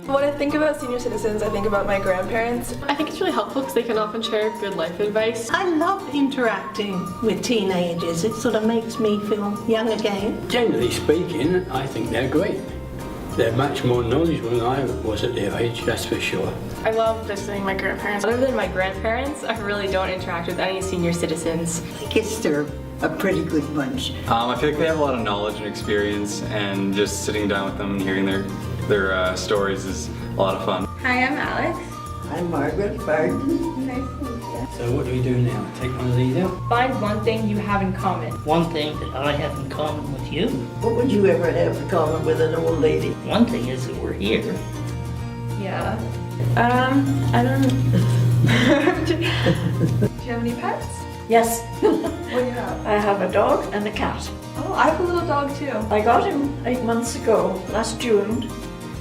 When I think about senior citizens, I think about my grandparents. I think it's really helpful because they can often share good life advice. I love interacting with teenagers. It sort of makes me feel young again. Generally speaking, I think they're great. They're much more knowledgeable than I was at their age, that's for sure. I love visiting my grandparents. Other than my grandparents, I really don't interact with any senior citizens. I guess they're a pretty good bunch. I feel like they have a lot of knowledge and experience, and just sitting down with them and hearing their stories is a lot of fun. Hi, I'm Alex. I'm Margaret Barton. Nice to meet you. So what do we do now? Take one of these out? Find one thing you have in common. One thing that I have in common with you. What would you ever have in common with an old lady? One thing is that we're here. Yeah. I don't know. Do you have any pets? Yes. What do you have? I have a dog and a cat. Oh, I have a little dog too. I got him 8 months ago, last June,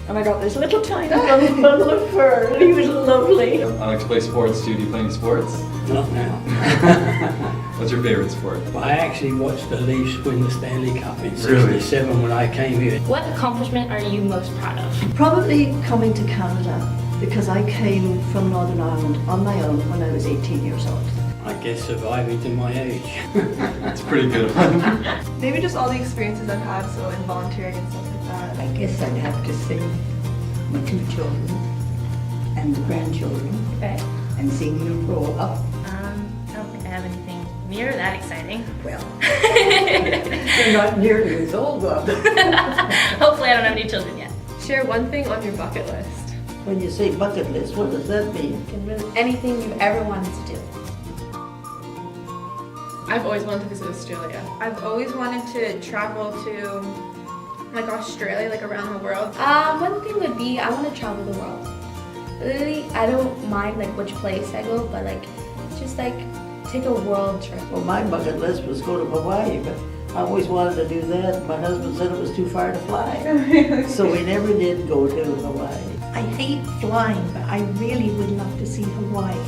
and I got this little tiny bundle of fur. He was lovely. I like to play sports too. Do you play any sports? Not now. What's your favorite sport? I actually watched the Leafs win the Stanley Cup in Really? '67 when I came here. What accomplishment are you most proud of? Probably coming to Canada, because I came from Northern Ireland on my own when I was 18 years old. I guess surviving to my age. That's pretty good. Maybe just all the experiences I've had, so in volunteering and stuff like that. I guess I'd have to say my 2 children and the grandchildren Okay. and seeing them grow up. I don't think I have anything near that exciting. Well, they're not nearly as old, Bob. Hopefully I don't have any children yet. Share one thing on your bucket list. When you say bucket list, what does that mean? Anything you've ever wanted to do. I've always wanted to visit Australia. I've always wanted to travel to like Australia, like around the world. One thing would be I want to travel the world. Really, I don't mind like which place I go, but like just like take a world trip. Well, my bucket list was go to Hawaii, but I always wanted to do that. My husband said it was too far to fly. So we never did go to Hawaii. I hate flying, but I really would love to see Hawaii.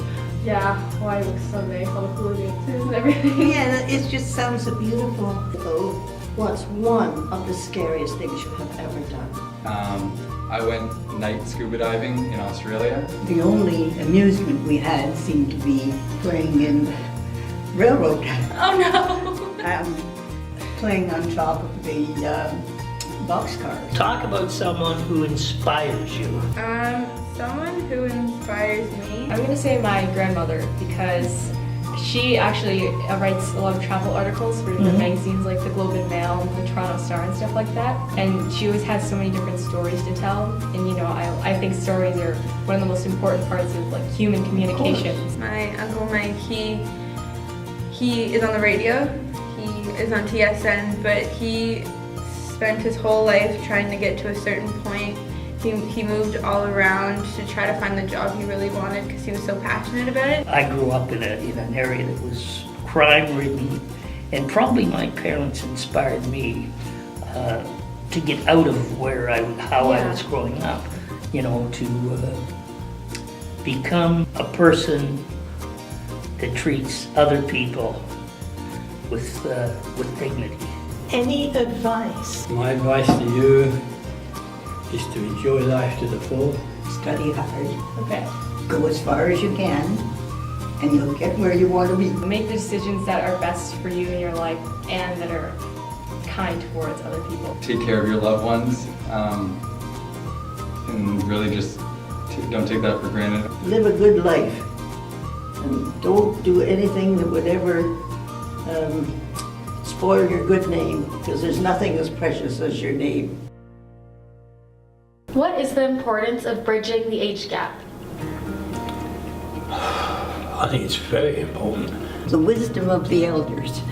Yeah, Hawaii looks so nice, all the hula dances and everything. Yeah, it just sounds so beautiful. So, what's one of the scariest things you have ever done? I went night scuba diving in Australia. The only amusement we had seemed to be playing in railroad. Oh no! Playing on top of the boxcars. Talk about someone who inspires you. Someone who inspires me. I'm gonna say my grandmother because she actually writes a lot of travel articles for different magazines like the Globe and Mail, the Toronto Star and stuff like that. And she always has so many different stories to tell. And you know, I think stories are one of the most important parts of like human communication. My uncle Mike, he is on the radio. He is on TSN, but he spent his whole life trying to get to a certain point. He moved all around to try to find the job he really wanted because he was so passionate about it. I grew up in an area that was crime-ridden, and probably my parents inspired me to get out of how I was growing up. You know, to become a person that treats other people with dignity. Any advice? My advice to you is to enjoy life to the full. Study hard. Okay. Go as far as you can, and you'll get where you want to be. Make the decisions that are best for you in your life and that are kind towards other people. Take care of your loved ones, and really just don't take that for granted. Live a good life, and don't do anything that would ever spoil your good name, because there's nothing as precious as your name. What is the importance of bridging the age gap? I think it's very important. The wisdom of the elders,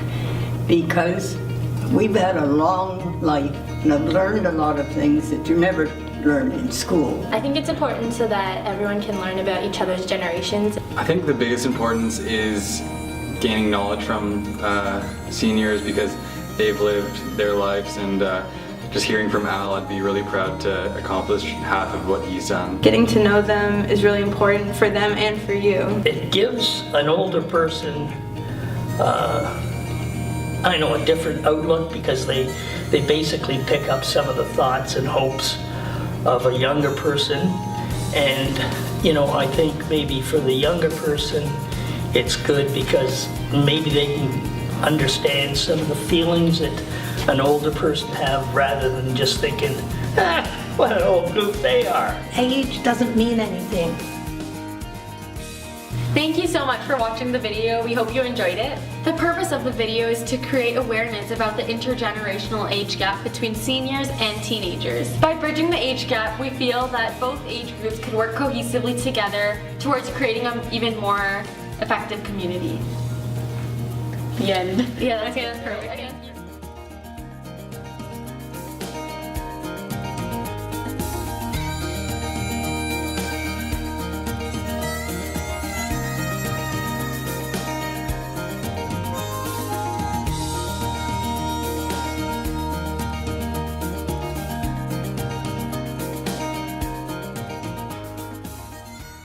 because we've had a long life and I've learned a lot of things that you never learn in school. I think it's important so that everyone can learn about each other's generations. I think the biggest importance is gaining knowledge from seniors because they've lived their lives, and just hearing from Al, I'd be really proud to accomplish half of what he's done. Getting to know them is really important for them and for you. It gives an older person, a different outlook, because they basically pick up some of the thoughts and hopes of a younger person. And, you know, I think maybe for the younger person, it's good because maybe they can understand some of the feelings that an older person have rather than just thinking, ah, what an old goof they are. Age doesn't mean anything. Thank you so much for watching the video. We hope you enjoyed it. The purpose of the video is to create awareness about the intergenerational age gap between seniors and teenagers. By bridging the age gap, we feel that both age groups could work cohesively together towards creating an even more effective community. The end. Yeah, that's perfect.